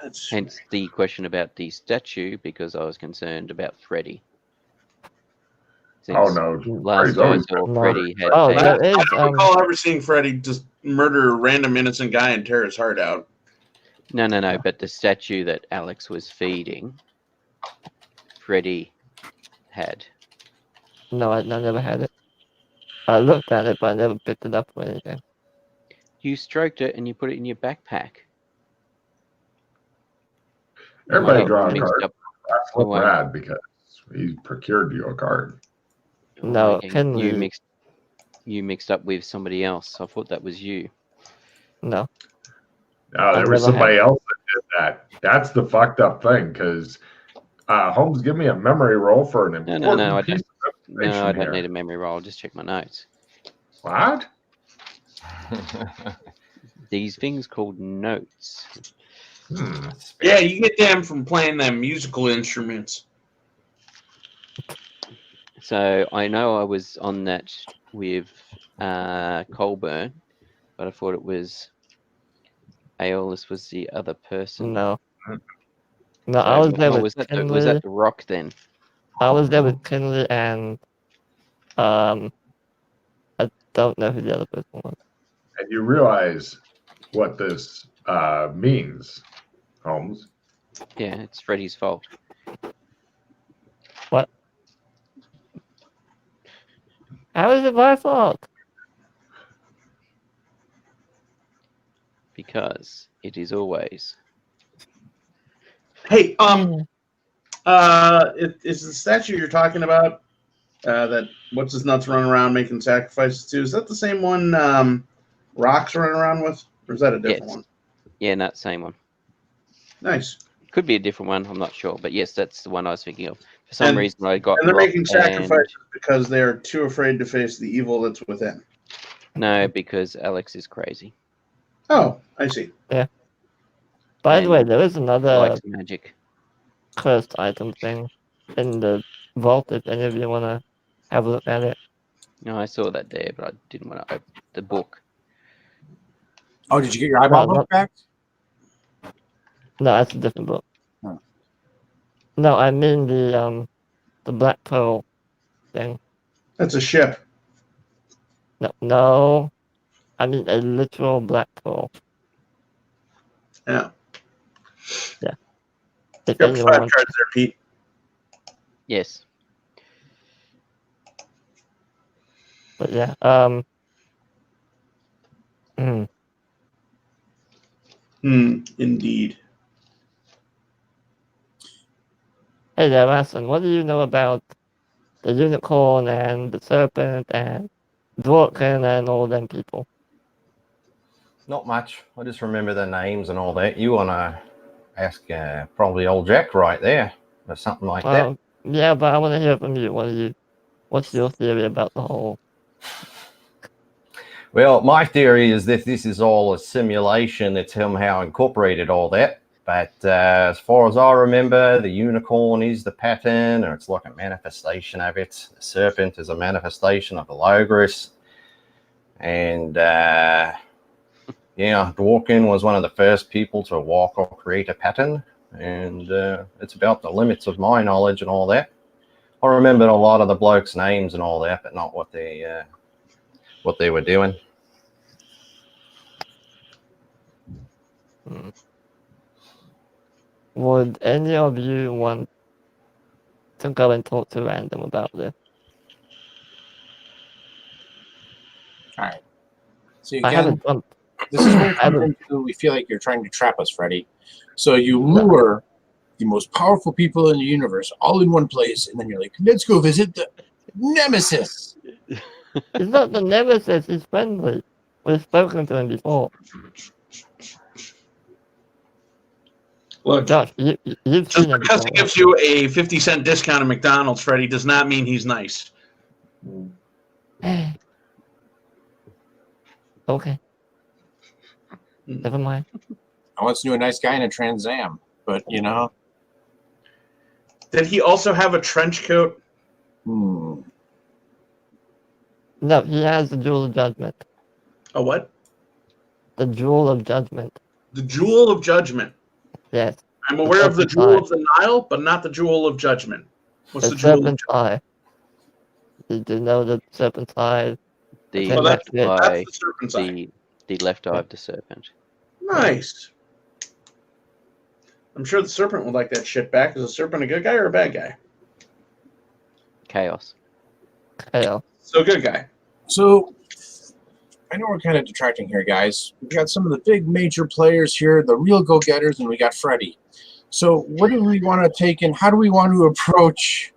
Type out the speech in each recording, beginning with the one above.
Hence the question about the statue, because I was concerned about Freddy. Oh no! Last I saw, Freddy had. There is. I don't recall ever seeing Freddy just murder a random innocent guy and tear his heart out. No. But the statue that Alex was feeding, Freddy had. No, I never had it. I looked at it, but I never picked it up or anything. You stroked it and you put it in your backpack. Everybody draw a card. That's what Brad, because he procured you a card. No, you mixed up with somebody else. I thought that was you. No. No, there was somebody else that did that. That's the fucked up thing, because Holmes, give me a memory roll for an important piece of information. No, I don't need a memory roll. I'll just check my notes. What? These things called notes. Yeah, you get them from playing them musical instruments. So I know I was on that with Colburn, but I thought it was Aeolus was the other person. No, So I was there with was that Kinley. was that the Rock then? I was there with Kinley and I don't know who the other person was. And you realize what this means, Holmes? Yeah, it's Freddy's fault. What? How is it my fault? Because it is always. Hey, is the statue you're talking about that what's his nuts running around making sacrifices to? Is that the same one Rock's running around with, or is that a different one? Yeah, not same one. Nice. Could be a different one. I'm not sure, but yes, that's the one I was thinking of. For some reason, I got. And they're making sacrifices because they're too afraid to face the evil that's within. No, because Alex is crazy. Oh, I see. Yeah. By the way, there is another likes magic cursed item thing in the vault. If any of you want to have a look at it. No, I saw that there, but I didn't want to open the book. Oh, did you get your eyeball book back? No, that's a different book. Oh. No, I mean the Black Pearl thing. That's a ship. No. I mean a literal black pearl. Yeah. Yeah. If you have 5 cards there, Pete. Yes. But yeah, Indeed. Hey there, Rasson, what do you know about the unicorn and the serpent and Dworkin and all them people? Not much. I just remember the names and all that. You want to ask probably old Jack right there or something like that. Yeah, but I want to hear from you. What's your theory about the whole? Well, my theory is that this is all a simulation that somehow incorporated all that. But as far as I remember, the unicorn is the pattern, or it's like a manifestation of it. The serpent is a manifestation of the Logris. And, Dworkin was one of the first people to walk or create a pattern. And it's about the limits of my knowledge and all that. I remembered a lot of the blokes' names and all that, but not what they were doing. Would any of you want to go and talk to Random about this? All right. So again, this is where it comes into we feel like you're trying to trap us, Freddy. So you lure the most powerful people in the universe all in one place, and then you're like, let's go visit the Nemesis. He's not the Nemesis, he's friendly. We've spoken to him before. Look, Josh, you've just because he gives you a 50-cent discount at McDonald's, Freddy, does not mean he's nice. Okay. Never mind. I once knew a nice guy in a Trans Am, but Did he also have a trench coat? No, he has the Jewel of Judgment. A what? The Jewel of Judgment. The Jewel of Judgment. Yes. I'm aware of the Jewel of the Nile, but not the Jewel of Judgment. What's the Jewel Serpent's Eye. Did you know the Serpent's Eye? The that's eye, the Serpent's Eye. The left eye of the serpent. Nice. I'm sure the serpent would like that shit back. Is the serpent a good guy or a bad guy? Chaos. Chaos. So good guy. So I know we're kind of detracting here, guys. We've got some of the big major players here, the real go-getters, and we got Freddy. So what do we want to take and how do we want to approach?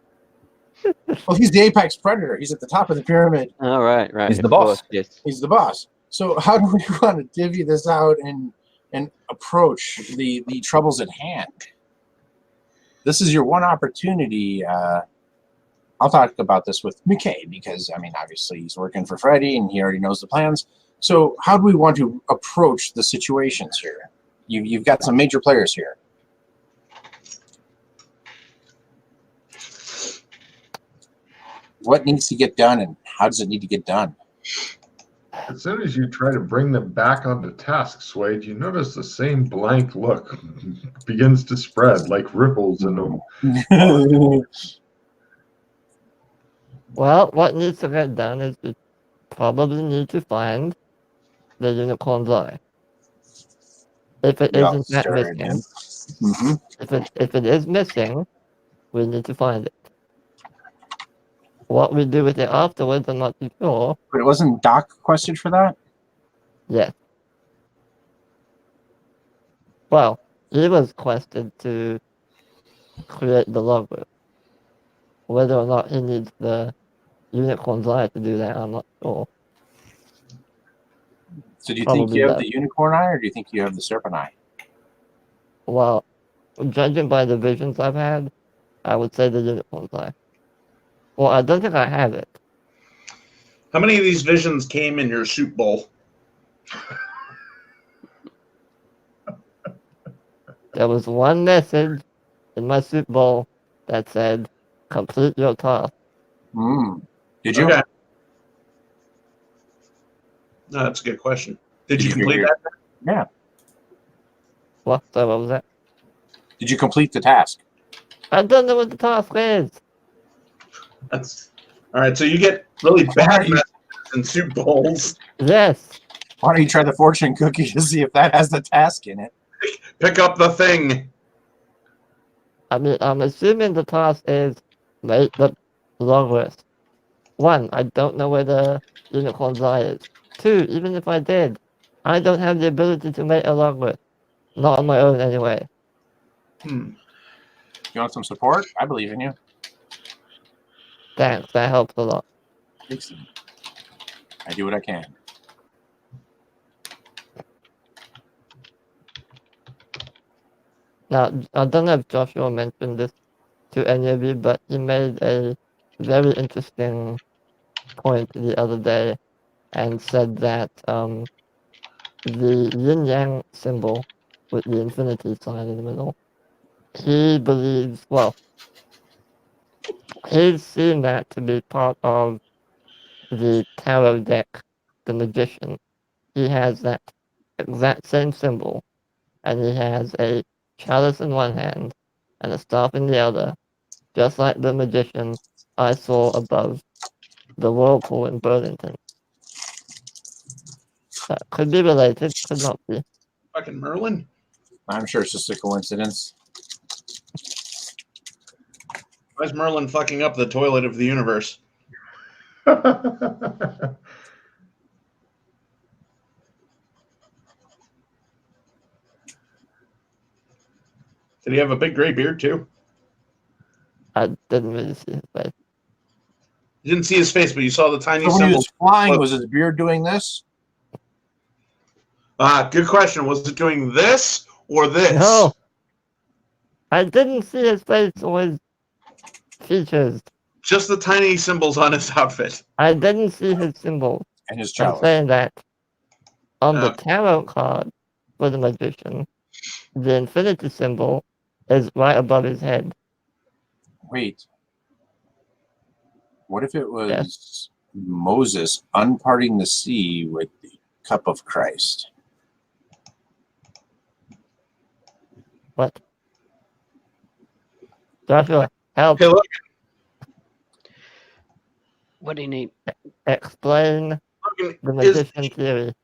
Well, he's the apex predator. He's at the top of the pyramid. Oh, right. He's the boss. Yes. He's the boss. So how do we want to divvy this out and approach the troubles at hand? This is your one opportunity. I'll talk about this with McKay because, I mean, obviously he's working for Freddy and he already knows the plans. So how do we want to approach the situations here? You've got some major players here. What needs to get done and how does it need to get done? As soon as you try to bring them back onto task, Swade, you notice the same blank look begins to spread like ripples in them. Well, what needs to get done is we probably need to find the unicorn's eye. If it isn't that missing, if it is missing, we need to find it. What we do with it afterwards, I'm not too sure. But it wasn't Doc quested for that? Yes. Well, he was quested to create the logbook. Whether or not he needs the unicorn's eye to do that, I'm not sure. So do you think you have the unicorn eye or do you think you have the serpent eye? Well, judging by the visions I've had, I would say the unicorn's eye. Well, I don't think I have it. How many of these visions came in your soup bowl? There was one message in my soup bowl that said, complete your task. Did you? Okay. No, that's a good question. Did you complete that? Yeah. What? So what was that? Did you complete the task? I don't know what the task is. That's all right. So you get really bad messages in soup bowls. Yes. Why don't you try the fortune cookie to see if that has the task in it? Pick up the thing. I mean, I'm assuming the task is make the long list. 1, I don't know where the unicorn's eye is. 2, even if I did, I don't have the ability to make a long list. Not on my own anyway. You want some support? I believe in you. Thanks, that helps a lot. Excellent. I do what I can. Now, I don't know if Joshua mentioned this to any of you, but he made a very interesting point the other day and said that the yin-yang symbol with the infinity sign in the middle, he believes, well, he's seen that to be part of the tarot deck, the magician. He has that exact same symbol, and he has a chalice in one hand and a staff in the other, just like the magician I saw above the whirlpool in Burlington. That could be related, could not be. Fucking Merlin. I'm sure it's just a coincidence. Why is Merlin fucking up the toilet of the universe? Did he have a big gray beard too? I didn't really see his face. You didn't see his face, but you saw the tiny So when he symbol. was flying, was his beard doing this? Good question. Was it doing this or this? No. I didn't see his face or his features. Just the tiny symbols on his outfit. I didn't see his symbol. And his I'm chalice. saying that on the tarot card for the magician, the infinity symbol is right above his head. Wait. What if it was Moses unparting the sea with the cup of Christ? What? Joshua, help. Hey, look, What do you need? Explain Logan, the magician theory.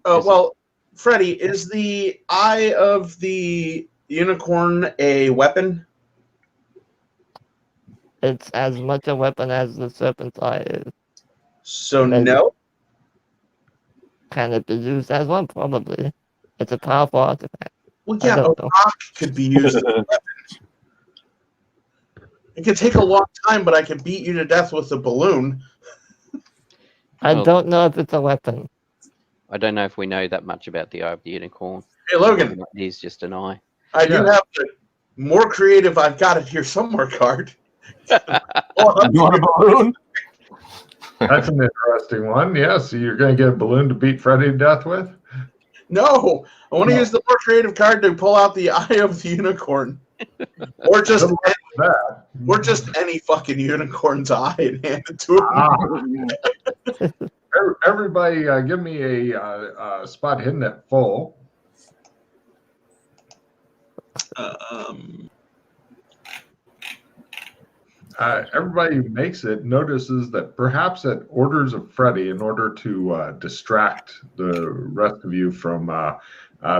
well, Freddy, is the eye of the unicorn a weapon? It's as much a weapon as the serpent's eye is. So Maybe. no. Can it be used as one? Probably. It's a powerful artifact. Well, yeah, a don't know. rock could be used as a weapon. It could take a long time, but I could beat you to death with a balloon. I Well- don't know if it's a weapon. I don't know if we know that much about the eye of the unicorn. Hey, Logan, It is just an eye. I do have the more creative. I've got it here somewhere card. You want a balloon? That's an interesting one. Yeah, so you're going to get a balloon to beat Freddy to death with? No, I want to use the more creative card to pull out the eye of the unicorn, or just any fucking unicorn's eye and hand it to him. Everybody, give me a spot hidden at full. Everybody who makes it notices that perhaps at orders of Freddy, in order to distract the rest of you from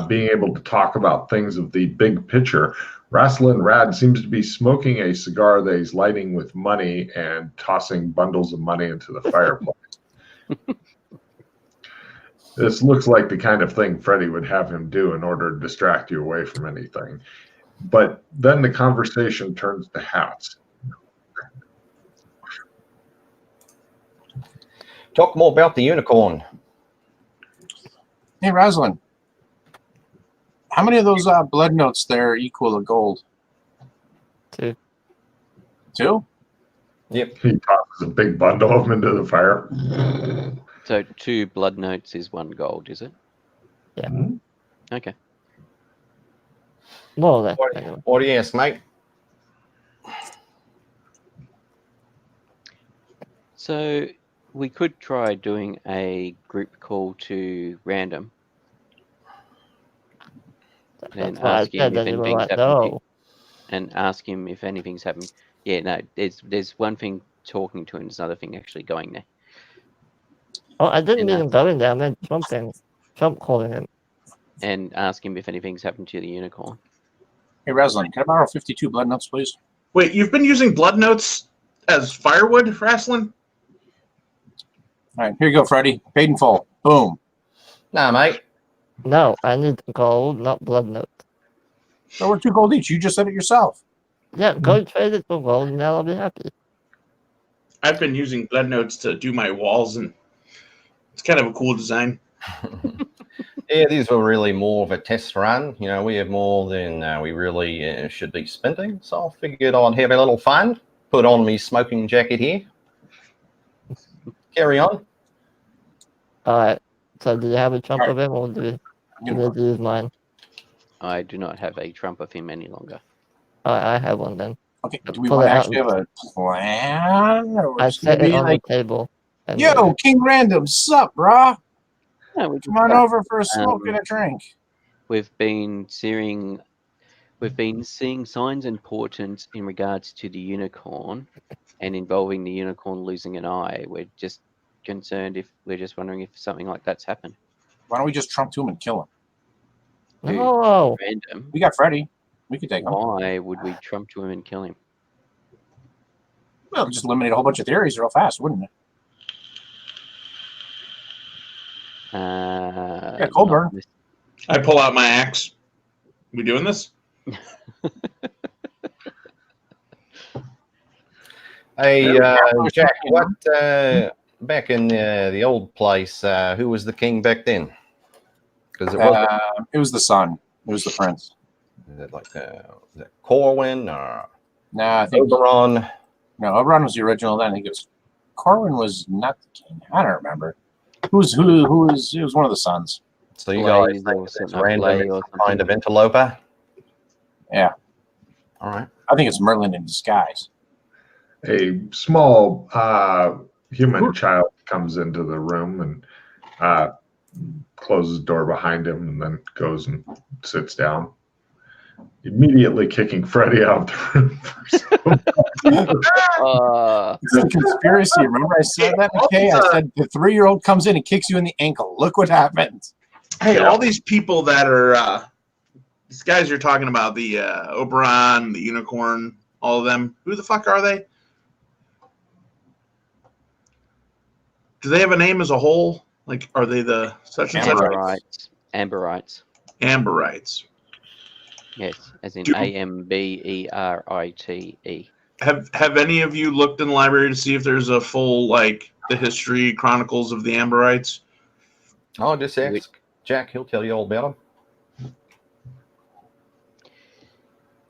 being able to talk about things of the big picture, Rasslin Rad seems to be smoking a cigar that he's lighting with money and tossing bundles of money into the fireplace. This looks like the kind of thing Freddy would have him do in order to distract you away from anything. But then the conversation turns to hats. Talk more about the unicorn. Hey, Rosalind. How many of those blood notes there equal a gold? 2. 2? Yep. He tosses a big bundle of them into the fire. So 2 blood notes is 1 gold, is it? Yeah. Okay. More or less. Anyway. What do you ask, mate? So we could try doing a group call to random and ask him if anything's happened. And ask him if anything's happened. Yeah, no, there's one thing talking to him, there's another thing actually going there. Oh, I didn't mean him going there. I meant Trump calling him. And ask him if anything's happened to the unicorn. Hey, Rosalind, can I borrow 52 blood notes, please? Wait, you've been using blood notes as firewood, Rasslin? All right, here you go, Freddy. Paid in full. Boom. Nah, mate. No, I need gold, not blood notes. So we're 2 gold each. You just said it yourself. Yeah, go trade it for gold, and now I'll be happy. I've been using blood notes to do my walls, and it's kind of a cool design. Yeah, these were really more of a test run. You know, we have more than we really should be spending. So I figured I'd have a little fun. Put on me smoking jacket here. Carry on. All right. So do you have a trump of him, or do you need to use mine? I do not have a trump of him any longer. All right, I have one then. Okay, do we want to actually have a plan? Or I set it on the table. Yo, King Random, sup, brah? No, Come on over for a smoke and a drink. We've been seeing signs and portents in regards to the unicorn and involving the unicorn losing an eye. We're just wondering if something like that's happened. Why don't we just trump to him and kill him? No. Random. We got Freddy. We could take him. Why would we trump to him and kill him? Well, just eliminate a whole bunch of theories real fast, wouldn't it? Yeah, Colburn. I pull out my axe. We doing this? Hey, Jack, what back in the old place, who was the king back then? Because it was the son. It was the prince. Is it like is it Corwin or I think Oberon? No, Oberon was the original. Then I think it was Corwin was not the king. I don't remember. Who was it was one of the sons. So you guys think it's random or kind of interloper? Yeah. All right. I think it's Merlin in disguise. A small human child comes into the room and closes the door behind him and then goes and sits down. immediately kicking Freddy out of the room. It's a conspiracy. Remember I said that, McKay? I said the 3-year-old comes in and kicks you in the ankle. Look what happens. Hey, all these people that are these guys you're talking about, the Oberon, the Unicorn, all of them, who the fuck are they? Do they have a name as a whole? Like, are they the such and such? Amberites. Amberites. Yes, as in Amberite. Have any of you looked in the library to see if there's a full, like, the history chronicles of the Amberites? Oh, just ask Jack. He'll tell you all about them.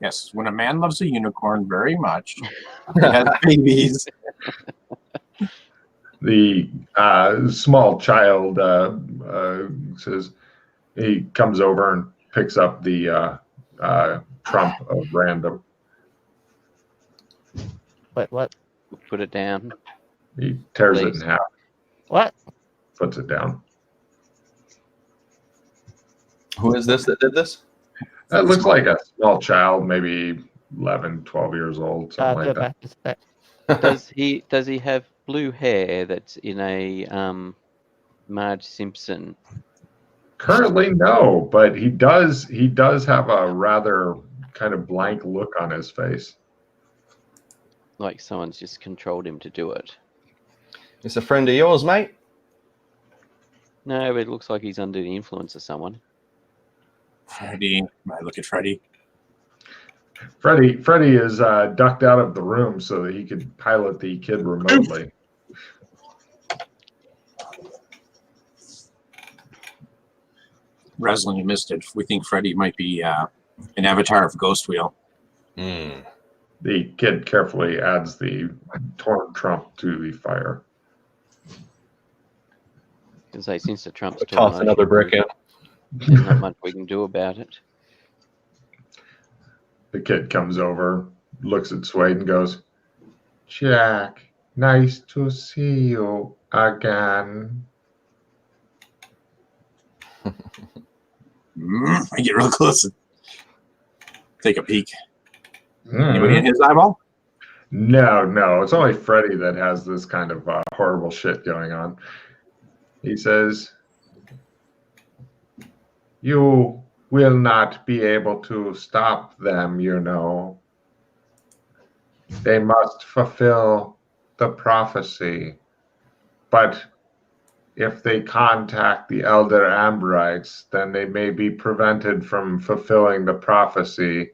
Yes, when a man loves a unicorn very much, he has babies. The small child says he comes over and picks up the trump of random. Wait, what? Put it down. He tears it Please. in half. What? Puts it down. Who is this that did this? That looks like a small child, maybe 11, 12 years old, something like that. Does he have blue hair that's in a Marge Simpson? Currently, no, but he does have a rather kind of blank look on his face. Like someone's just controlled him to do it. It's a friend of yours, mate? No, but it looks like he's under the influence of someone. Freddy. I look at Freddy. Freddy is ducked out of the room so that he could pilot the kid remotely. Reslin, you missed it. We think Freddy might be an avatar of Ghost Wheel. Mm. The kid carefully adds the torn trump to the fire. Because since the Trump's Toss another brick in. There's not much we can do about it. The kid comes over, looks at Suede and goes, "Jack, nice to see you again." I get real close and take a peek. Mm. Anybody in his eyeball? No. It's only Freddy that has this kind of horrible shit going on. He says, "You will not be able to stop them, you know. They must fulfill the prophecy. But if they contact the Elder Amberites, then they may be prevented from fulfilling the prophecy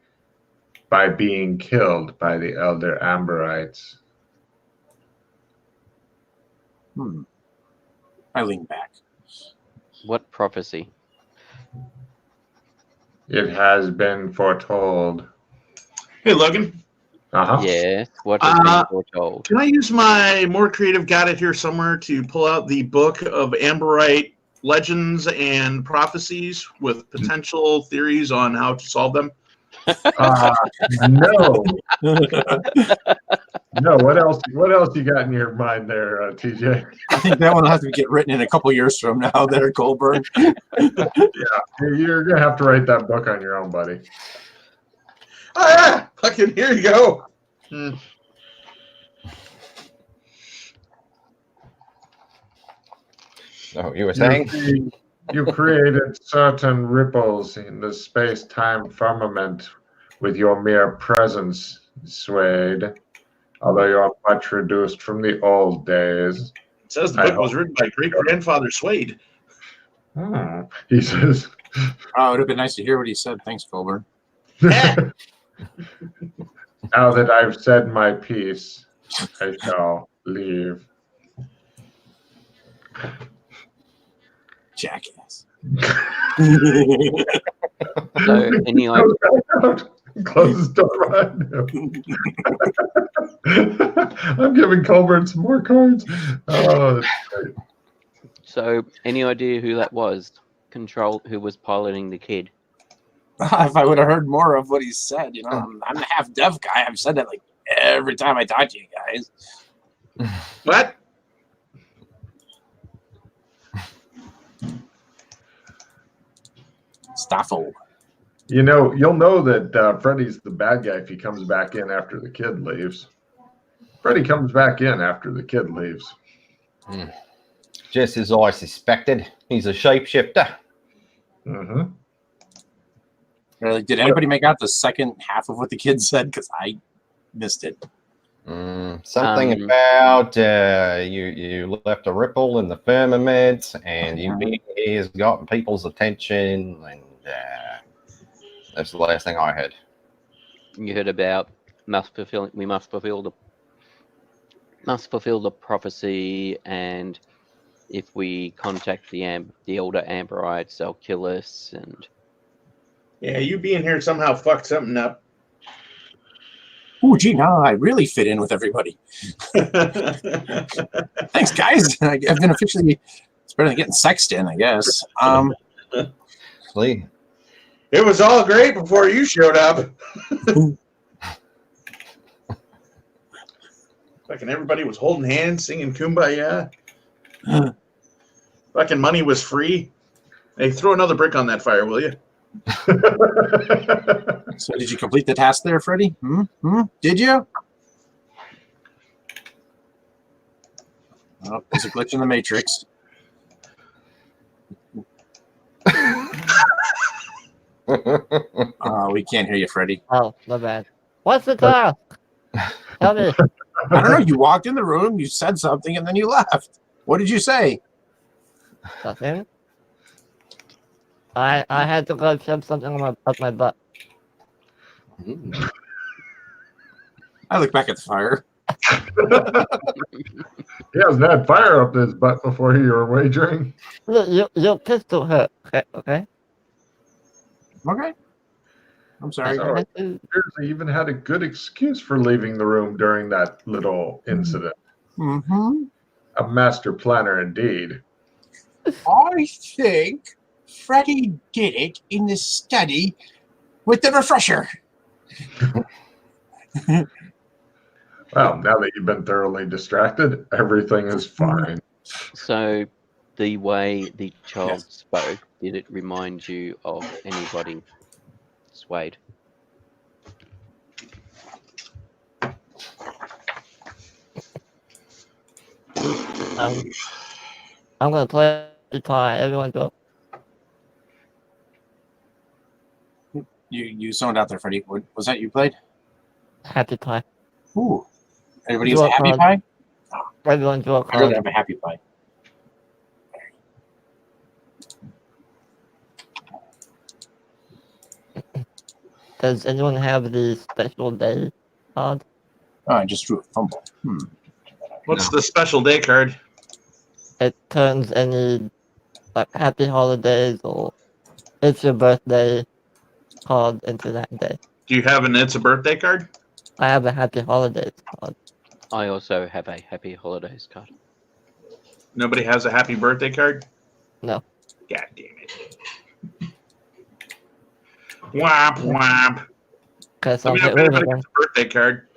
by being killed by the Elder Amberites." I lean back. What prophecy? It has been foretold. Hey, Logan. Uh-huh. Yes, what has been foretold? Can I use my more creative gadget here somewhere to pull out the book of Amberite legends and prophecies with potential theories on how to solve them? No. No, what else you got in your mind there, TJ? I think that one will have to get written in a couple years from now there, Goldberg. Yeah, you're going to have to write that book on your own, buddy. Fucking here you go. Oh, you were saying? You created certain ripples in the space-time firmament with your mere presence, Suede, although you're much reduced from the old days. It says the book was written by great-grandfather Suede. He says. Oh, it would have been nice to hear what he said. Thanks, Goldberg. Now that I've said my piece, I shall leave. Jackass. So, any idea? Close the door behind him. I'm giving Colbert some more cards. Oh, that's great. So, any idea who that was? Who was piloting the kid? If I would have heard more of what he said, I'm a half deaf guy. I've said that like every time I talk to you guys. What? Staffel. You know, you'll know that Freddy's the bad guy if he comes back in after the kid leaves. Freddy comes back in after the kid leaves. Just as I suspected, he's a shapeshifter. Mm-hmm. Really? Did anybody make out the second half of what the kid said? Because I missed it. Something about you left a ripple in the firmament, and you being here has gotten people's attention, and that's the last thing I heard. You heard about we must fulfill the prophecy, and if we contact the older Amberites, they'll kill us. And Yeah, you being here somehow fucked something up. Oh, gee, now I really fit in with everybody. Thanks, guys. I've been officially. It's better than getting sexed in, I guess. Lee. It was all great before you showed up. Fucking everybody was holding hands, singing Kumbaya. Fucking money was free. Hey, throw another brick on that fire, will you? So did you complete the task there, Freddie? Did you? Oh, there's a glitch in the Matrix. We can't hear you, Freddie. Oh, my bad. What's the task? Tell me. I don't know. You walked in the room, you said something, and then you left. What did you say? Nothing. I had to go shove something up my butt. I look back at the fire. He hasn't had fire up his butt before you were wagering. Look, your pistol hurt. Okay. Okay. I'm sorry. So it appears he even had a good excuse for leaving the room during that little incident. Mm-hmm. A master planner indeed. I think Freddie did it in the study with the refresher. Well, now that you've been thoroughly distracted, everything is fine. so, the way the child spoke, did it remind you of anybody, Swade? I'm gonna play guitar. Everyone go. You zoned out there, Freddie. What was that you played? Happy pie. Ooh. Everybody has Draw a happy card. pie? Everyone draw a I'd rather card. have a happy pie. Does anyone have the special day card? Oh, I just drew a fumble. What's the special day card? It turns any like happy holidays or it's your birthday card into that day. Do you have an It's a Birthday card? I have a happy holidays card. I also have a Happy Holidays card. Nobody has a Happy Birthday card? No. God damn it. Womp womp. Cause I I'll mean, get if rid of anybody them. gets a birthday card,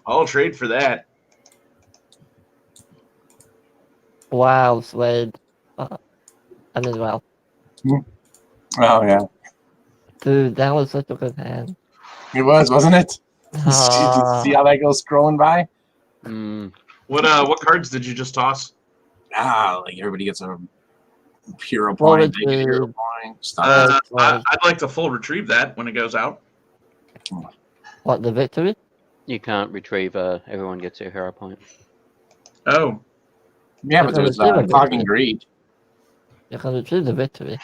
I'll trade for that. Wow, Slade. I mean, wow. Oh, yeah. Dude, that was such a good hand. It was, wasn't it? Ah. See how that goes scrolling by? What cards did you just toss? Like everybody gets a hero point, they get a hero point. Stuff. I'd like to full retrieve that when it goes out. What, the victory? You can't retrieve everyone gets a hero point. Oh. Yeah, but there's clogging greed. You can retrieve the victory.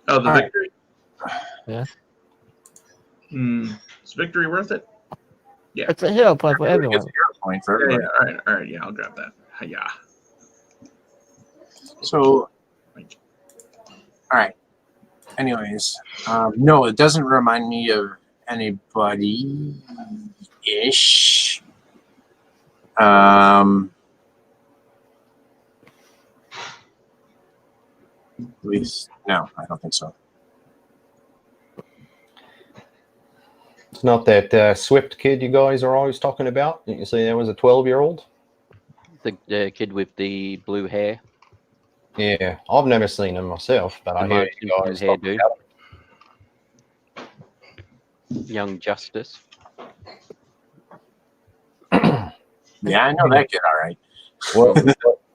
Oh, the All victory? Yeah. Is victory worth it? Yeah. It's a hero point for Everybody everyone. gets a hero point for everybody. Yeah, all right, yeah, I'll grab that. Yeah. So, all right. Anyways, no, it doesn't remind me of anybody-ish. At least, no, I don't think so. It's not that Swift kid you guys are always talking about. You say there was a 12-year-old? The kid with the blue hair. Yeah, I've never seen them myself, but I The hear Marge you Simpson guys talk hairdo. about Young Justice. Yeah, I know that kid. All right.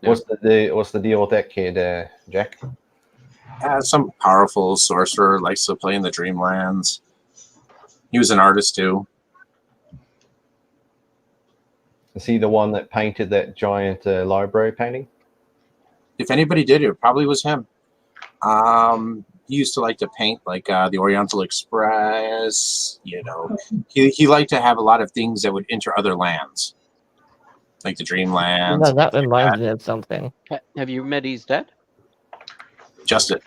What's the deal with that kid, Jack? Some powerful sorcerer, likes to play in the Dreamlands. He was an artist too. Is he the one that painted that giant library painting? If anybody did, it probably was him. He used to like to paint like the Oriental Express. You know, he liked to have a lot of things that would enter other lands, like the Dreamlands. No, that reminds me of something. Have you met his dad? Justin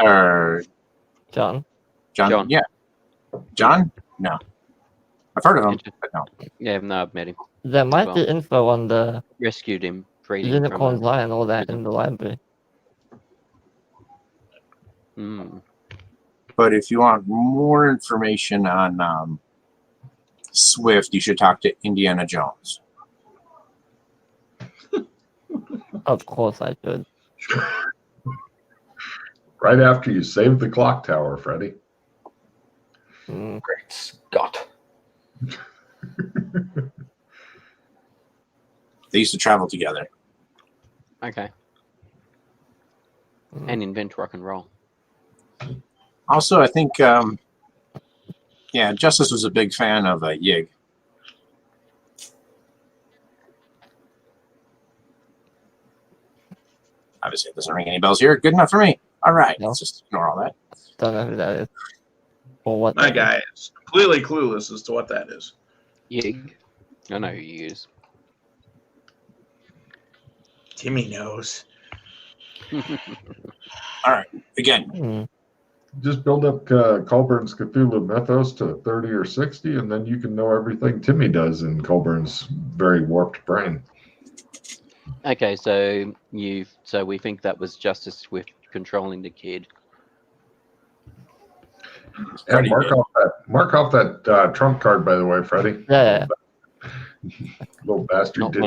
John. John. Yeah, John. No, I've heard of him, but no. Yeah, no, I've met him. There might well. be info on the Rescued him, freed him unicorn from lie and all that prison. in the library. But if you want more information on Swift, you should talk to Indiana Jones. Of course I should. Right after you saved the clock tower, Freddy. Mm. Great Scott. They used to travel together. Okay. Mm. And invent rock and roll. Also, I think, Justice was a big fan of Yig. Obviously, it doesn't ring any bells here. Good enough for me. All right, No. let's just ignore all that. Don't know who that is. Or what My that guy is completely clueless as to what that is. Yig. I know who you use. Timmy knows. All right, again, is. Mm. Just build up Colburn's Cthulhu mythos to 30 or 60, and then you can know everything Timmy does in Colburn's very warped brain. Okay, so we think that was Justice with controlling the kid. And mark off that trump card, by the way, Freddie. Yeah. Little bastard Not did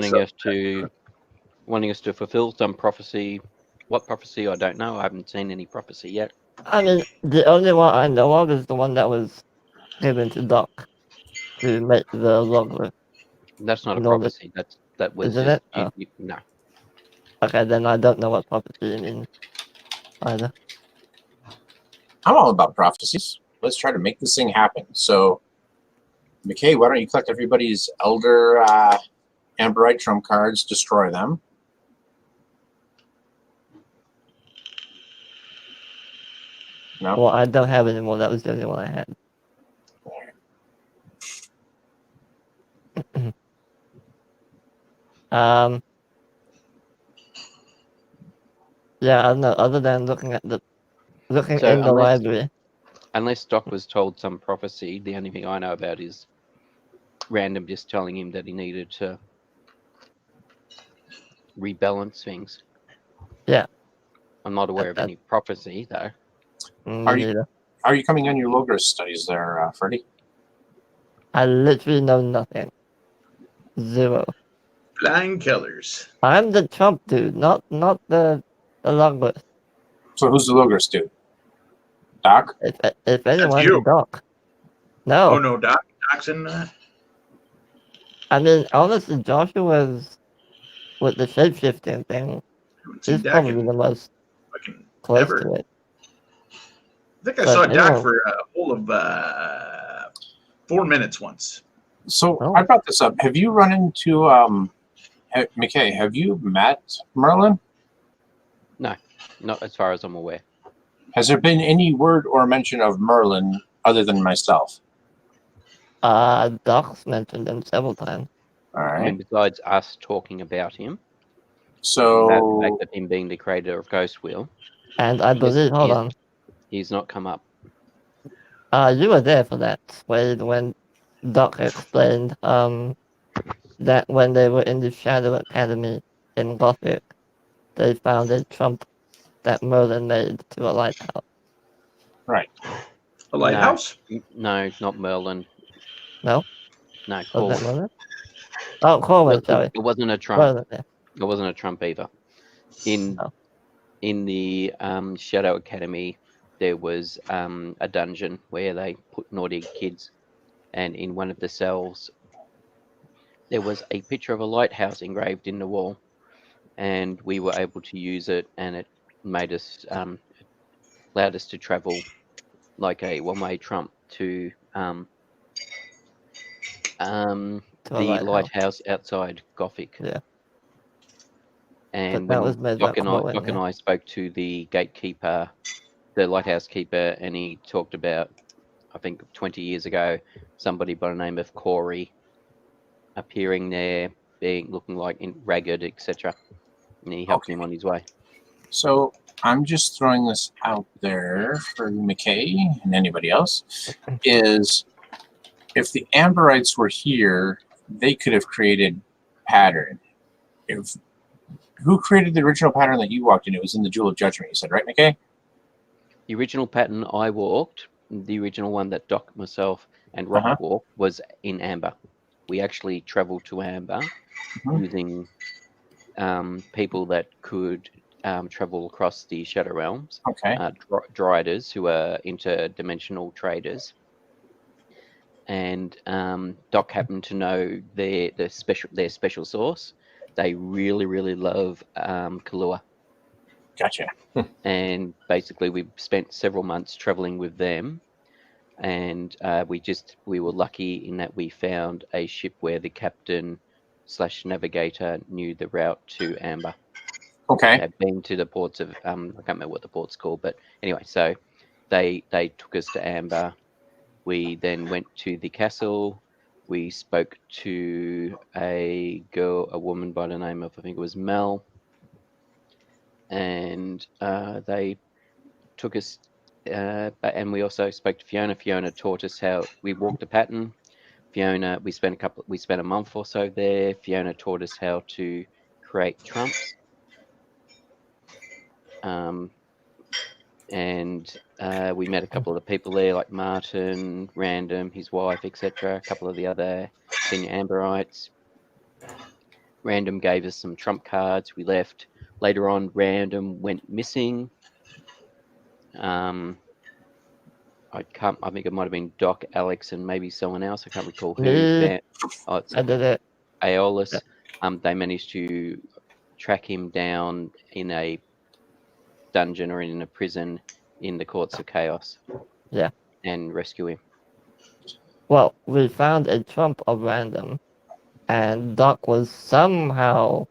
wanting us to fulfill some prophecy. What prophecy? I don't know. I haven't seen any prophecy yet. I mean, the only one I know of is the one that was given to Doc to make the logger. That's not a No, prophecy. That was isn't just it? no. Okay, then I don't know what prophecy you mean either. I'm all about prophecies. Let's try to make this thing happen. So, McKay, why don't you collect everybody's Elder Amberite trump cards, destroy them. No? Well, I don't have any more. That was the only one I had. Yeah, I don't know. Other than looking in the library. Unless Doc was told some prophecy, the only thing I know about is random just telling him that he needed to rebalance things. Yeah. I'm not aware of any prophecy though. Are you coming on your Logos studies there, Freddie? I literally know nothing. Zero. Flying colors. I'm the Trump dude, not the Logos. So who's the Logos dude? Doc? If anyone, you. Doc. No. Oh no, Doc's in that. I mean, honestly, Joshua was with the shapeshifting thing. He's probably the most close to it. I think I saw Doc for a whole of 4 minutes once. So I brought this up. Have you run into McKay? Have you met Merlin? No, not as far as I'm aware. Has there been any word or mention of Merlin other than myself? Doc's mentioned him several times. All right. I mean, besides us talking about him, so the fact that him being the creator of Ghost Wheel, and I believe, hold on, he's not come up. You were there for that, Wade, when Doc explained that when they were in the Shadow Academy in Gothic, they found a trump that Merlin made to a lighthouse. Right. A lighthouse? No, not Merlin. No? No, was that Merlin? Oh, Corwin, sorry. It wasn't a trump. Merlin, yeah. It wasn't a trump either. In in the Shadow Academy, there was a dungeon where they put naughty kids, and in one of the cells, there was a picture of a lighthouse engraved in the wall, and we were able to use it, and it made us allowed us to travel like a one-way trump to To a the lighthouse. lighthouse outside Gothic. Yeah. And But that when was made Doc by and I, Chloe, Doc and yeah. I spoke to the gatekeeper, the lighthouse keeper, and he talked about, I think 20 years ago, somebody by the name of Corey appearing there, looking like ragged, etc. And he helped him on his way. So I'm just throwing this out there for McKay and anybody else, is if the Amberites were here, they could have created pattern. Who created the original pattern that you walked in? It was in the Jewel of Judgment, you said, right, McKay? The original pattern I walked, the original one that Doc, myself, and Rock walked, was in Amber. We actually traveled to Amber using people that could travel across the Shadow Realms. Okay. Driders, who are interdimensional traders. And Doc happened to know their special source. They really, really love Kahlua. Gotcha. And basically, we spent several months traveling with them, and we were lucky in that we found a ship where the captain / navigator knew the route to Amber. Okay. They've been to the ports of I can't remember what the port's called, but anyway, so they took us to Amber. We then went to the castle. We spoke to a woman by the name of, I think it was Mel, and they took us. And we also spoke to Fiona. Fiona taught us how we walked the pattern. Fiona, we spent a month or so there. Fiona taught us how to create trumps. And we met a couple of the people there, like Martin, Random, his wife, etc. A couple of the other senior Amberites. Random gave us some trump cards. We left. Later on, Random went missing. I think it might have been Doc, Alex, and maybe someone else. I can't recall who. I did it. Aeolus. They managed to track him down in a dungeon or in a prison in the Courts of Chaos. Yeah. And rescue him. Well, we found a trump of Random, and Doc was somehow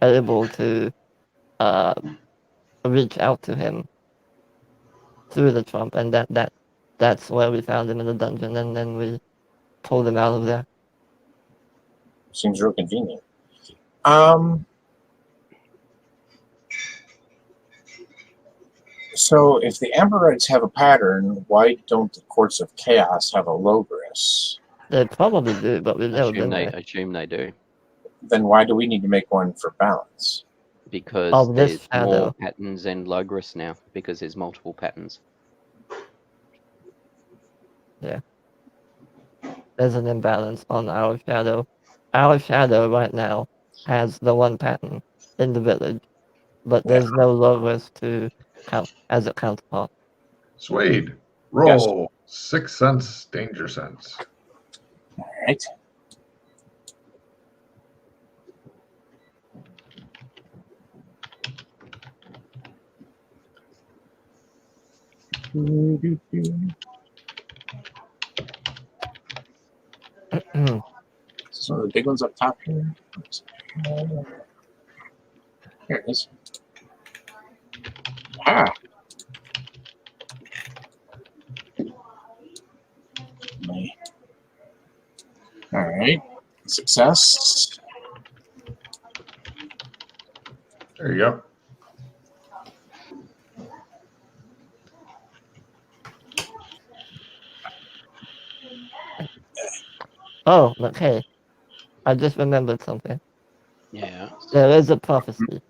able to reach out to him through the trump, and that's where we found him in the dungeon, and then we pulled him out of there. Seems real convenient. So if the Amberites have a pattern, why don't the Courts of Chaos have a Logris? They probably do, but we never did. I assume they do. Then why do we need to make one for balance? Because there's more patterns and Logris now, because there's multiple patterns. Yeah. There's an imbalance on our shadow. Our shadow right now has the one pattern in the village, but there's no Logris to count as a counterpart. Suede, roll 6 sense, danger sense. All right. So the big one's up top here. Here it is. Ah. All right. Success. There you go. Oh, okay. I just remembered something. Yeah. There is a prophecy.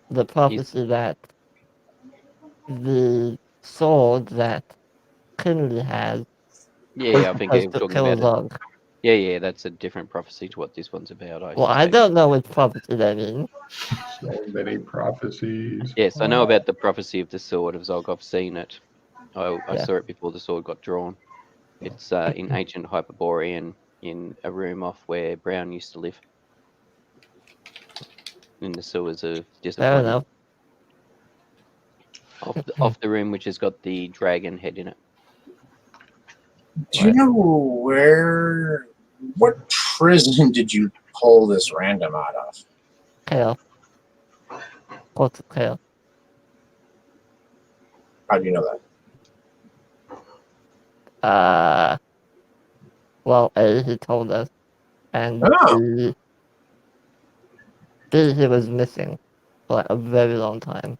The prophecy that the sword that Kinley has I think he was talking about Zog. Yeah, that's a different prophecy to what this one's about. Well, I don't know which prophecy that means. So many prophecies. Yes, I know about the prophecy of the sword of Zog. I've seen it. I Yeah. saw it before the sword got drawn. It's in ancient Hyperborean in a room off where Brown used to live. In the sewers of Fair disappointment. enough. Off the room which has got the dragon head in it. Do you know what prison did you pull this random out of? Chaos. What's chaos? How do you know that? Well, A, he told us, and Oh. B, he was missing for like a very long time.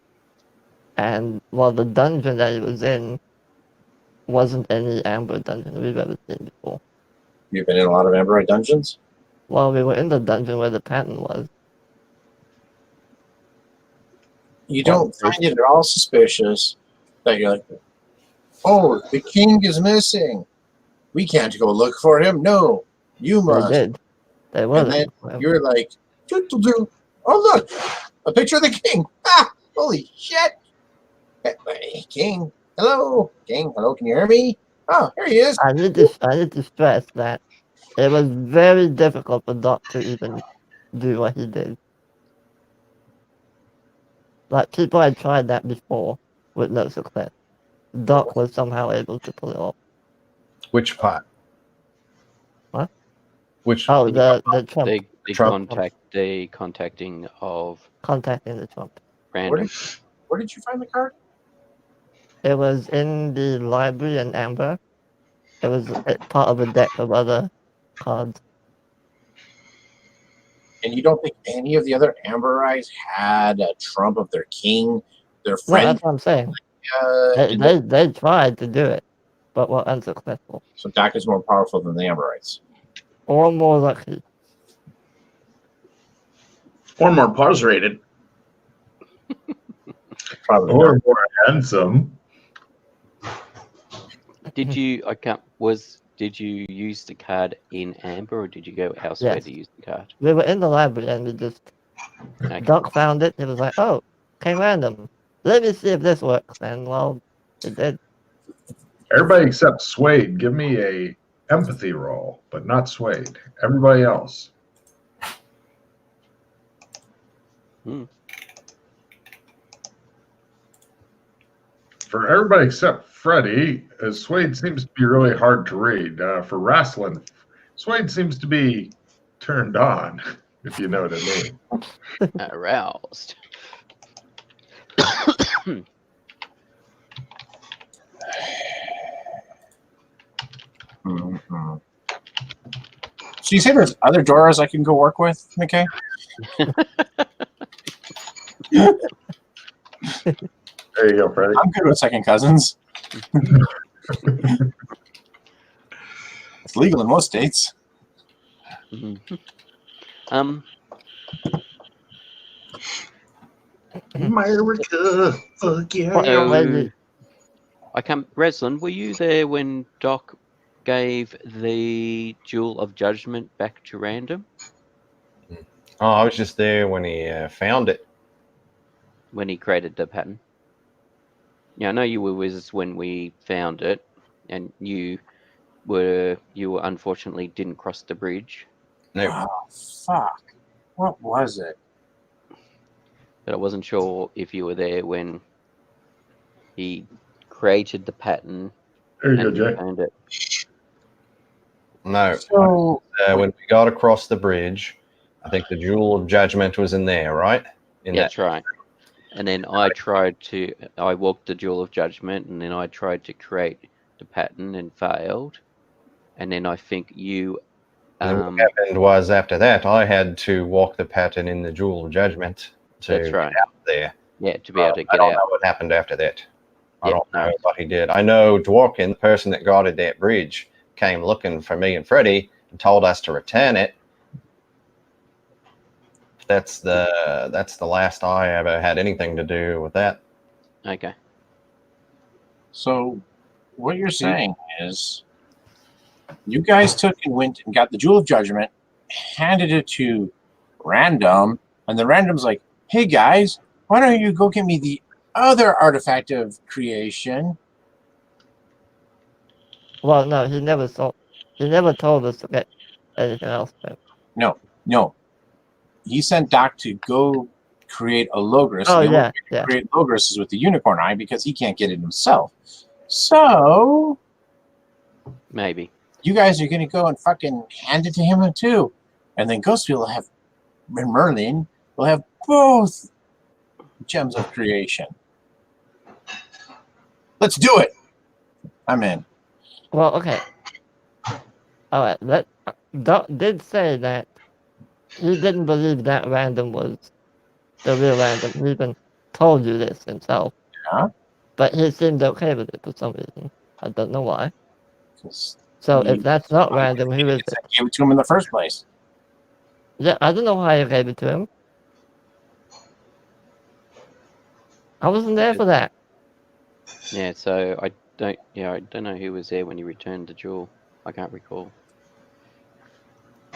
And while the dungeon that he was in wasn't any Amber dungeon we've ever seen before. You've been in a lot of Amberite dungeons? Well, we were in the dungeon where the pattern was. You don't find it at all suspicious that you're like, oh, the king is missing. We can't go look for him. No, you must. They did. They were. And then you're like, oh, look, a picture of the king. Ah, holy shit. Hey, king, hello. King, hello, can you hear me? Oh, here he is. I need to stress that it was very difficult for Doc to even do what he did. Like, people had tried that before with no success. Doc was somehow able to pull it off. Which part? What? Which? Oh, the Trump. The contacting of Contacting the Trump. random. Where did you find the card? It was in the library in Amber. It was part of a deck of other cards. And you don't think any of the other Amberites had a trump of their king, their friend? No, that's what I'm saying. They tried to do it, but were unsuccessful. So Doc is more powerful than the Amberites. Or more lucky. Or more pause rated. Probably or more handsome. Did you use the card in Amber, or did you go elsewhere to use the card? We were in the library and we just Doc found it. He was like, "Oh, came random. Let me see if this works." And well, it did. Everybody except Suede, give me a empathy roll, but not Suede. Everybody else. For everybody except Freddie, Suede seems to be really hard to read. For wrestling, Suede seems to be turned on, if you know what I mean. Aroused. Mm-hmm. So you say there's other drawers I can go work with, McKay? There you go, Freddie. I'm good with second cousins. It's legal in most states. America, fuck yeah. Reslin, were you there when Doc gave the Jewel of Judgment back to random? Oh, I was just there when he found it. When he created the pattern. Yeah, I know you were with us when we found it, and you unfortunately didn't cross the bridge. No. Oh, fuck. What was it? But I wasn't sure if you were there when he created the pattern. There you go, Jay. Found it. No. So when we got across the bridge, I think the Jewel of Judgment was in there, right? That's right. And then I walked the Jewel of Judgment, and then I tried to create the pattern and failed. And then I think you... what happened was after that, I had to walk the pattern in the Jewel of Judgment to get out there. Yeah, to be able to get out. I don't know what happened after that. I don't know No. what he did. I know Dworkin, the person that guarded that bridge, came looking for me and Freddie and told us to return it. That's the last I ever had anything to do with that. Okay. So what you're saying is You guys took and went and got the Jewel of Judgment, handed it to Random, and the Random's like, hey guys, why don't you go get me the other artifact of creation? Well, no, he never told us to get anything else. But... No. He sent Doc to go create a Logos. Oh, the only yeah, way to yeah. create Logos is with the unicorn eye because he can't get it himself. So Maybe. you guys are gonna go and fucking hand it to him too. And then Ghostfield will have, and Merlin will have both gems of creation. Let's do it. I'm in. Well, okay. All right. Doc did say that he didn't believe that Random was the real Random. He even told you this himself. Yeah. But he seemed okay with it for some reason. I don't know why. 'Cause So he- if that's not Random, who is it? I gave it to him in the first place. Yeah, I don't know why you gave it to him. I wasn't there for that. Yeah, so I don't know who was there when you returned the jewel. I can't recall.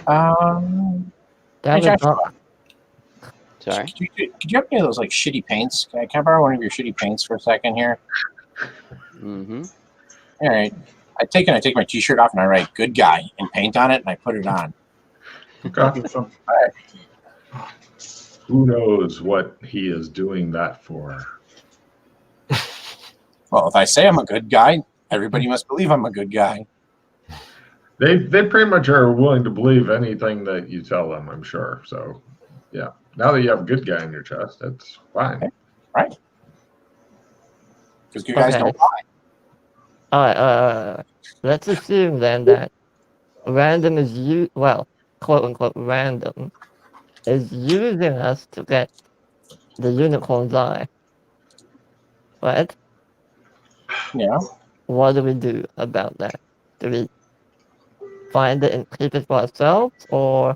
Damn Hey, it, Joshua, Doc. Sorry. could you have any of those like shitty paints? Can I borrow one of your shitty paints for a second here? Mm-hmm. All right. I take my t-shirt off and I write "good guy" and paint on it and I put it on. Okay. Who knows what he is doing that for? Well, if I say I'm a good guy, everybody must believe I'm a good guy. They pretty much are willing to believe anything that you tell them, I'm sure. So, yeah. Now that you have a good guy in your chest, that's fine. Right? Because you guys Okay. don't lie. Alright, let's assume then that Random is quote unquote Random is using us to get the unicorn's eye. Right? Yeah. What do we do about that? Do we find it and keep it for ourselves, or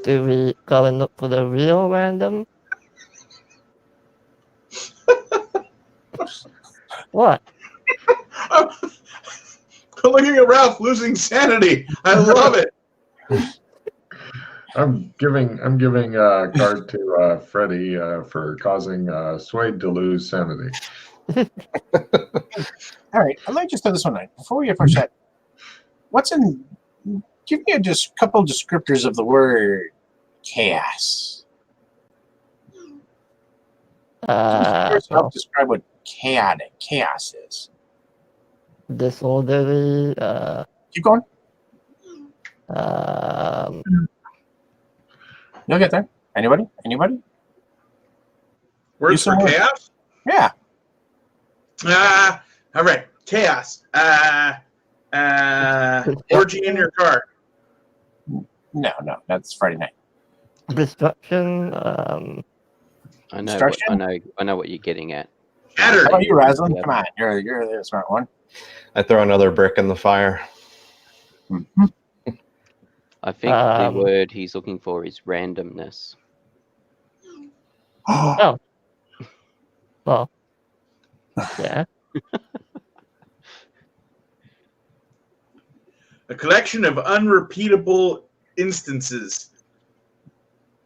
do we go and look for the real Random? What? I'm looking at Ralph losing sanity. I love it. I'm giving a card to Freddie for causing Suede to lose sanity. All right. Let me just throw this one out before we get first that. Give me a couple descriptors of the word chaos. First, help describe what chaos is. Disorderly. Keep going. You'll get there. Anybody? Words for chaos? Yeah. All right. Chaos. Orgy in your car. No, that's Friday night. Destruction. I know. Destruction? I know what you're getting at. Shattered. How about you, Raslin? Yeah. Come on, you're the smart one. I throw another brick in the fire. I think the word he's looking for is randomness. Oh. Well. Yeah. A collection of unrepeatable instances.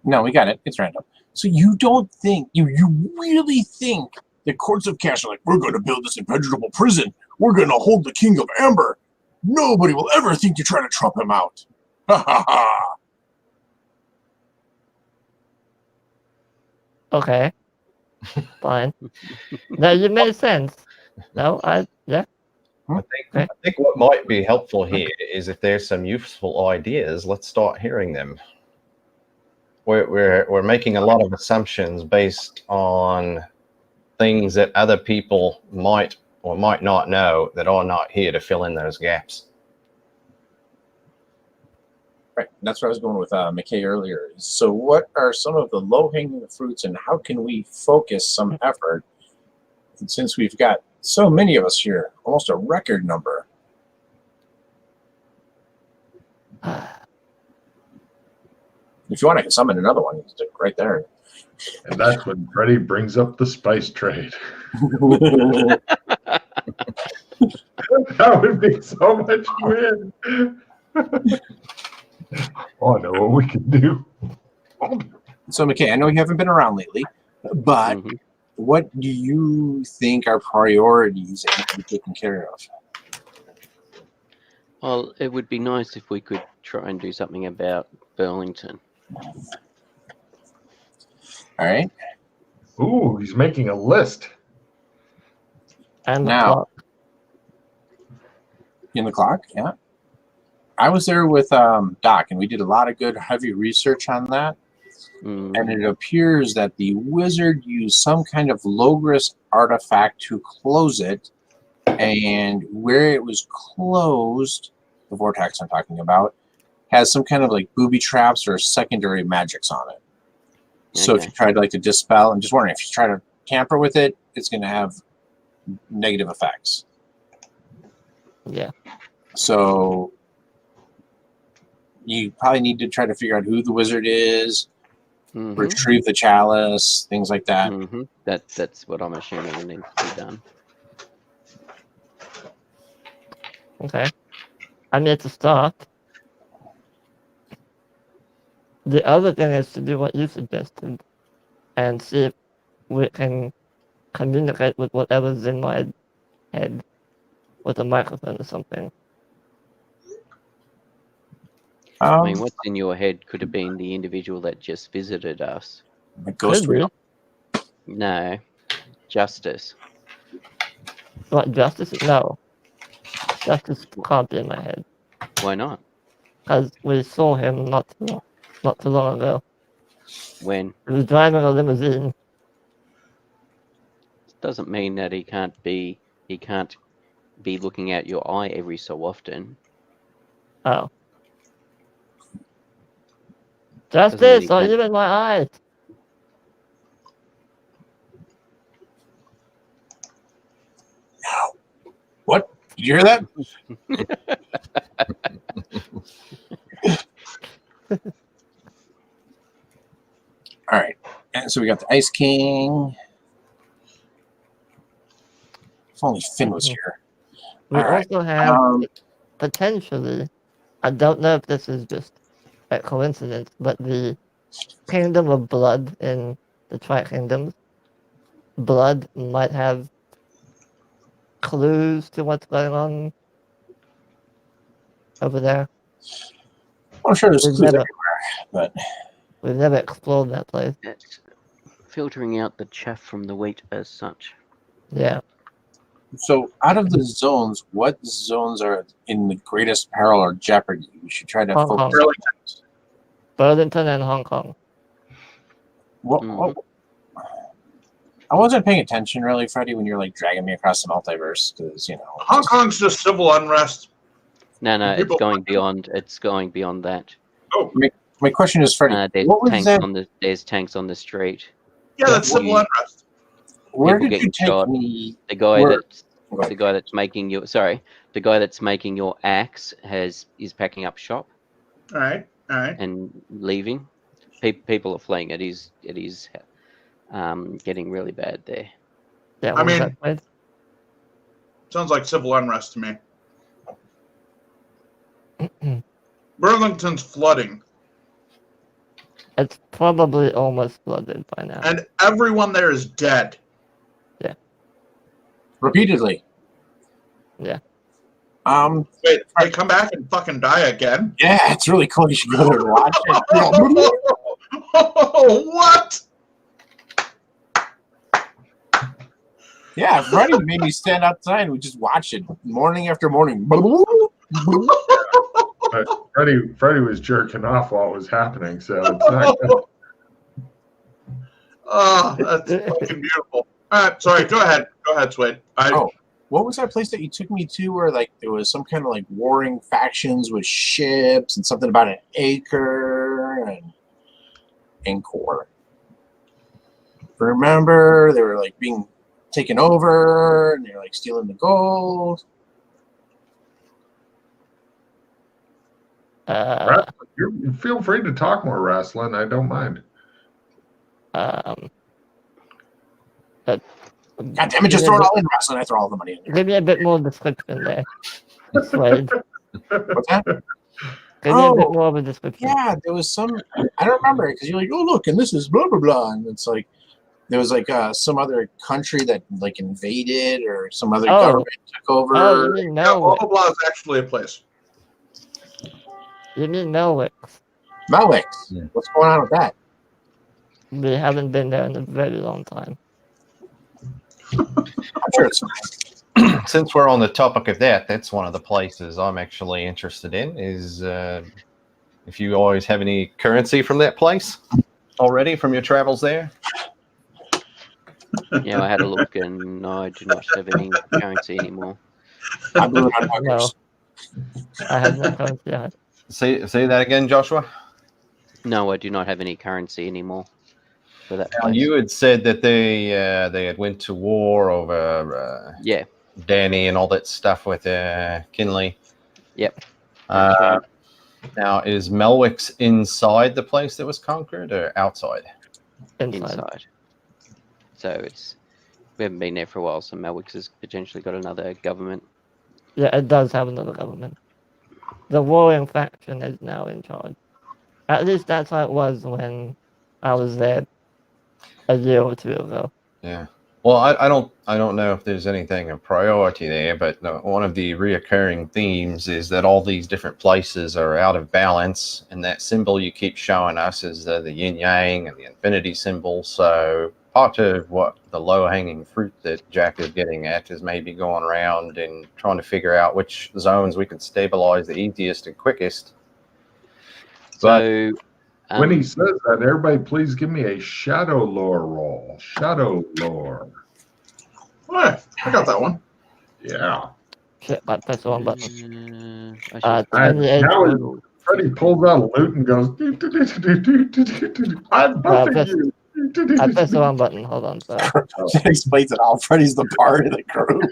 No, we got it. It's random. So you don't think you really think the courts of cash are like, we're going to build this impenetrable prison. We're going to hold the king of Amber. Nobody will ever think to try to trump him out. Ha ha ha. Okay. Fine. No, you made sense. No, yeah. I think what might be helpful here is if there's some useful ideas, let's start hearing them. We're making a lot of assumptions based on things that other people might or might not know that are not here to fill in those gaps. Right. That's where I was going with McKay earlier. So what are some of the low-hanging fruits and how can we focus some effort? And since we've got so many of us here, almost a record number. If you want, I can summon another one. It's right there. And that's when Freddie brings up the spice trade. That would be so much win. Oh, I know what we can do. So, McKay, I know you haven't been around lately, but what do you think are priorities that need to be taken care of? Well, it would be nice if we could try and do something about Burlington. All right. Ooh, he's making a list. And the Now, clock. in the clock, yeah. I was there with Doc, and we did a lot of good, heavy research on that. And it appears that the wizard used some kind of Logris artifact to close it. And where it was closed, the vortex I'm talking about, has some kind of like booby traps or secondary magics on it. So if you try to like to dispel, I'm just wondering, if you try to tamper with it, it's going to have negative effects. Yeah. So you probably need to try to figure out who the wizard is, retrieve the chalice, things like that. That's what I'm assuming needs to be done. Okay. I need to start. The other thing is to do what you suggested and see if we can communicate with whatever's in my head with a microphone or something. I mean, what's in your head could have been the individual that just visited us. A ghost wheel? No. Justice. What, Justice? No. Justice can't be in my head. Why not? Because we saw him not too long ago. When? He was driving a limousine. Doesn't mean that he can't be looking out your eye every so often. Oh. Justice, are you in my eyes? What? Did you hear that? All right. And so we got the Ice King. If only Finn was here. We also have potentially, I don't know if this is just a coincidence, but the Kingdom of Blood in the Tri-Kingdoms, blood might have clues to what's going on over there. I'm sure there's clues everywhere, but we've never explored that place. It's filtering out the chaff from the wheat as such. Yeah. So out of the zones, what zones are in the greatest peril or jeopardy? We should try to focus on. Burlington and Hong Kong. What? I wasn't paying attention really, Freddie, when you're like dragging me across the multiverse, because Hong Kong's just civil unrest. No, it's going beyond. It's going beyond that. Oh, my question is, Freddie, there's tanks on the street. Yeah, that's civil unrest. Where did you take me? The guy that's making your axe is packing up shop. All right. And leaving. People are fleeing. It is getting really bad there. Yeah, I mean, sounds like civil unrest to me. Burlington's flooding. It's probably almost flooded by now. And everyone there is dead. Yeah. Repeatedly. Yeah. Wait, they come back and fucking die again? Yeah, it's really cool. You should go there and watch it. Oh, what? Yeah, Freddie made me stand outside and we just watch it morning after morning. Freddie was jerking off while it was happening, so it's not good. Oh, that's fucking beautiful. All right, sorry, go ahead, Swade. What was that place that you took me to where like there was some kind of like warring factions with ships and something about an acre and Angkor? Remember, they were like being taken over and they're like stealing the gold. You feel free to talk more wrestling. I don't mind. God damn it, just throw it all in, Ross, and I throw all the money in there. Give me a bit more description there. Slade. What's that? Give me a bit more of a description. Yeah, there was some, I don't remember it, because you're like, oh, look, and this is blah, blah, blah, and it's like, there was like some other country that like invaded or some other government took over. Oh, you mean Blah, Melwick. blah, blah is actually a place. You mean Melwick. Malwix. Yeah. What's going on with that? We haven't been there in a very long time. I'm sure it's Since we're on the topic of that, that's one of the places I'm actually interested in. Is if you always have any currency from that place already from your travels there. Yeah, I had a look and I do not have any currency anymore. I blew it on buggers. I have no currency yet. Say that again, Joshua. No, I do not have any currency anymore for that Now, place. you had said that they had went to war over Yeah, Danny and all that stuff with Kinley. Yep. Now, is Melwick's inside the place that was conquered or outside? inside. So we haven't been there for a while, so Melwick's has potentially got another government. Yeah, it does have another government. The warring faction is now in charge. At least that's how it was when I was there a year or two ago. Yeah. Well, I don't know if there's anything of priority there, but one of the reoccurring themes is that all these different places are out of balance, and that symbol you keep showing us is the yin yang and the infinity symbol. So part of what the low-hanging fruit that Jack is getting at is maybe going around and trying to figure out which zones we can stabilize the easiest and quickest. So when he says that, everybody please give me a shadow lore roll. Shadow lore. Oh, I got that one. Yeah. Shit, I pressed the wrong button. I 28. Now Freddie pulls out a loot and goes, I'm buffing you. I pressed the wrong button. Hold on, sorry. That explains it all. Freddie's the part of the group.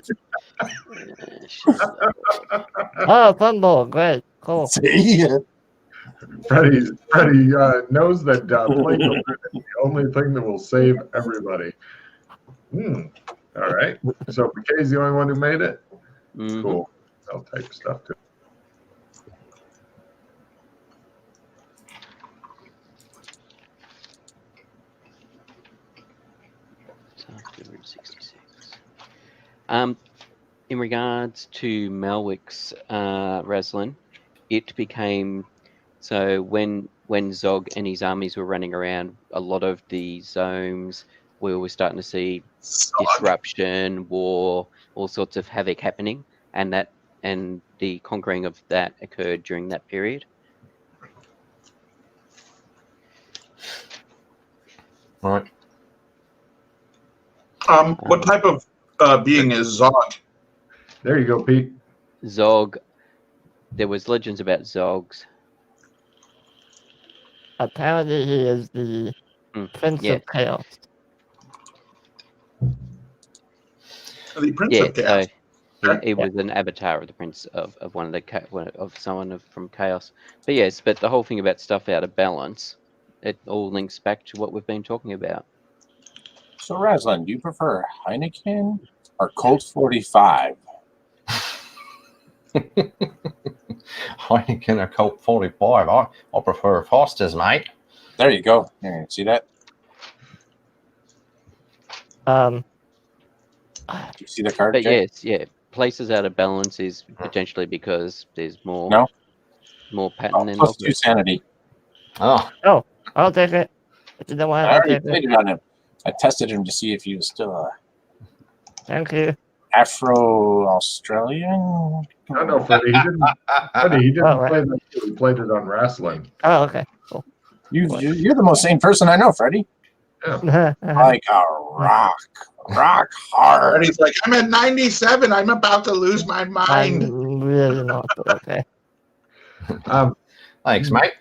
Oh, fumble. Great. Cool. See? Freddie knows that Plato is the only thing that will save everybody. All right. So McKay's the only one who made it? Mhm. Cool. I'll type stuff too. Route 66. In regards to Melwick's Raslin, it became so when Zog and his armies were running around, a lot of the zones we were starting to see disruption, war, all sorts of havoc happening, and the conquering of that occurred during that period. All right. What type of being is Zog? There you go, Pete. Zog, there was legends about Zogs. Apparently, he is the Prince of Chaos. The Prince of Chaos. He was an avatar of the Prince of one of the of someone from Chaos. But yes, but the whole thing about stuff out of balance, it all links back to what we've been talking about. So, Raslin, do you prefer Heineken or Colt 45? Heineken or Colt 45. I prefer Foster's, mate. There you go. Here, see that? Um. Do you see the card? But Jay? yes, yeah, places out of balance is potentially because there's more pattern than plus 2 sanity. Oh, I'll take it. If you don't want I it, I'll already take played it. it on him. I tested him to see if he was still Thank you. Afro-Australian. No, Freddie, he didn't. Freddie, he didn't Oh, right. play that. He played it on wrestling. Oh, okay. Cool. You're the most sane person I know, Freddie. Like a rock hard. And he's like, I'm at 97. I'm about to lose my mind. I'm really not, but okay. thanks, mate.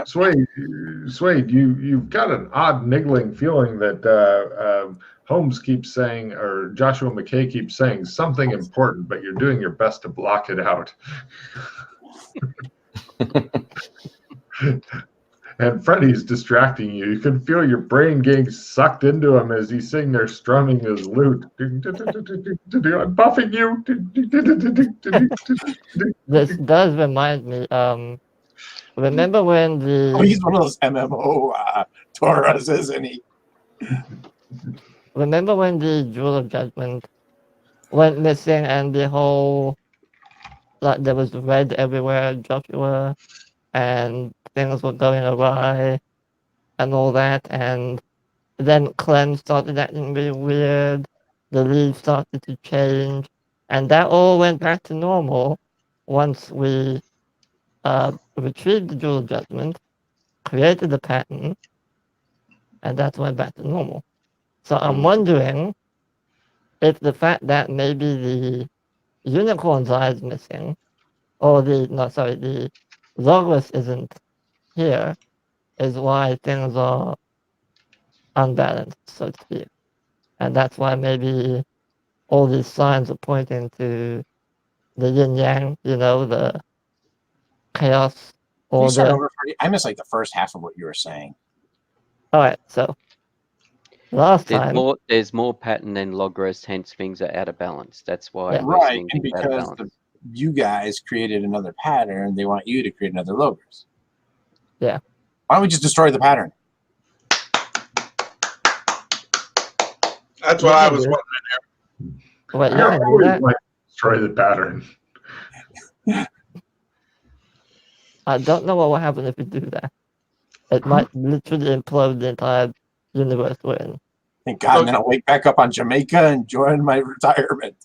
Swade, you've got an odd niggling feeling that Holmes keeps saying, or Joshua McKay keeps saying something important, but you're doing your best to block it out. and Freddy's distracting you. You can feel your brain getting sucked into him as he's sitting there strumming his lute. I'm buffing you. This does remind me. Remember when the? Oh, he's one of those MMO Tauras, isn't he? Remember when the Jewel of Judgment went missing and the whole, like, there was red everywhere, Joshua, and things were going awry and all that, and then Clem started acting really weird, the leaves started to change, and that all went back to normal once we retrieved the Jewel of Judgment, created the pattern, and that went back to normal. So I'm wondering if the fact that maybe the unicorn's eye is missing, or the Logos isn't here, is why things are unbalanced, so to speak. And that's why maybe all these signs are pointing to the yin yang, the chaos, Can you start order. over, Freddie? I missed like the first half of what you were saying. All right, so last time, There's more pattern than Logos, hence things are out of balance. That's why we're Right, seeing and things out of because balance. you guys created another pattern, they want you to create another Logos. Yeah. Why don't we just destroy the pattern? That's what I was wondering. Wait, I you can do always that? like to destroy the pattern. I don't know what will happen if you do that. It might literally implode the entire universe we're in. Thank God, and then I'll wake back up on Jamaica and join my retirement.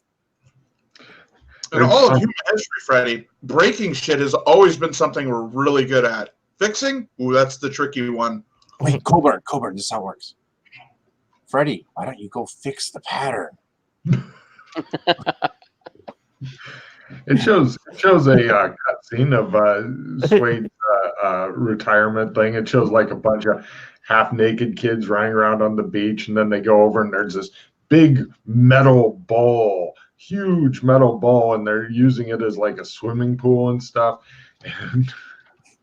In all of human history, Freddie, breaking shit has always been something we're really good at. Fixing? Ooh, that's the tricky one. Wait, Colburn, this is how it works. Freddie, why don't you go fix the pattern? It shows a cutscene of Suede's retirement thing. It shows like a bunch of half-naked kids running around on the beach, and then they go over and there's this big metal ball, huge metal ball, and they're using it as like a swimming pool and stuff. And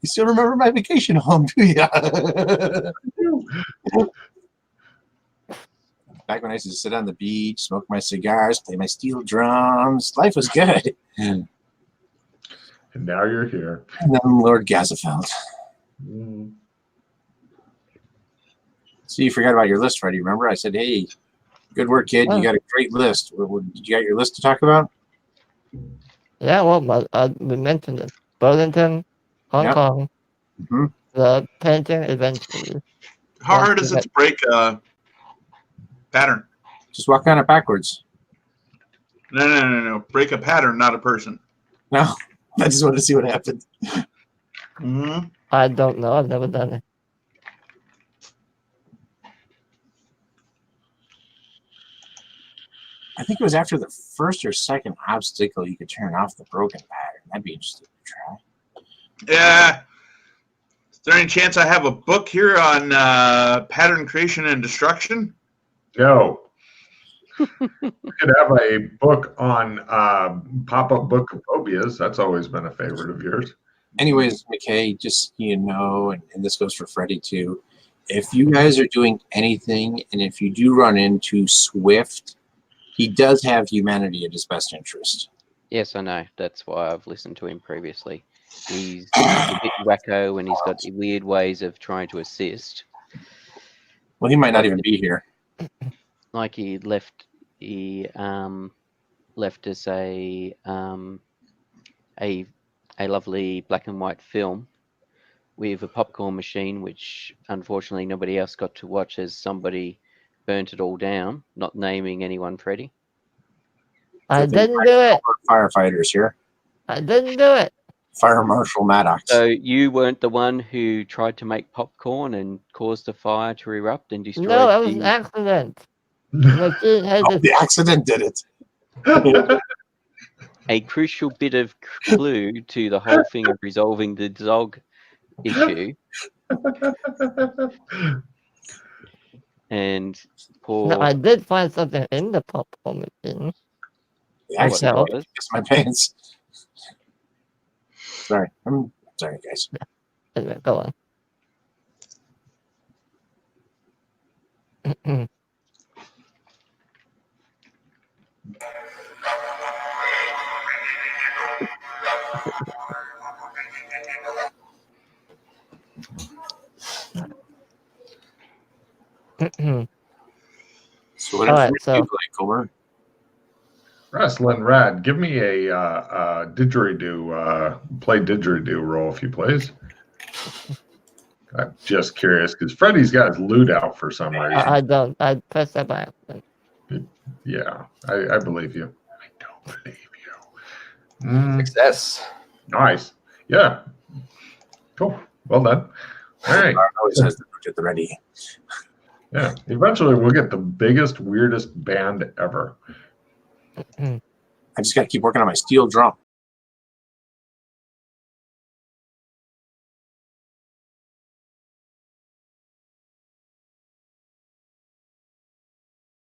you still remember my vacation home, do you? Back when I used to sit on the beach, smoke my cigars, play my steel drums, life was good. And now you're here. And then Lord Gazafeld. So you forgot about your list, Freddie. Remember? I said, hey, good work, kid. You got a great list. Did you got your list to talk about? Yeah, well, we mentioned it. Burlington, Hong Kong, the painting eventually. How hard is it to break a pattern? Just walk on it backwards. No. Break a pattern, not a person. No, I just wanted to see what happened. I don't know. I've never done it. I think it was after the first or second obstacle you could turn off the broken pattern. That'd be interesting to try. Yeah. Is there any chance I have a book here on pattern creation and destruction? No. We could have a book on pop-up book of phobias. That's always been a favorite of yours. Anyways, McKay, just so you know, and this goes for Freddie too, if you guys are doing anything, and if you do run into Swift, he does have humanity at his best interest. Yes, I know. That's why I've listened to him previously. He's a bit wacko, and he's got weird ways of trying to assist. Well, he might not even be here. Like he left us a lovely black and white film with a popcorn machine, which unfortunately nobody else got to watch as somebody burnt it all down. Not naming anyone, Freddie. I didn't do it. Firefighters here. I didn't do it. Fire Marshal Maddox. So you weren't the one who tried to make popcorn and caused the fire to erupt and destroy? No, that was an accident. The accident did it. A crucial bit of clue to the whole thing of resolving the dog issue. And poor... No, I did find something in the popcorn machine. Accident. It's my pants. Sorry. I'm sorry, guys. Anyway, go on. So what information so- do you like, Comer? Wrestling Rad, give me a didgeridoo, play didgeridoo roll, if you please. I'm just curious because Freddy's got his loot out for some reason. I don't. I pressed that by accident. Yeah, I believe you. I don't believe you. Success. Nice. Yeah. Cool. Well done. All right. Always has the boot at the ready. Yeah. Eventually, we'll get the biggest, weirdest band ever. I just got to keep working on my steel drum.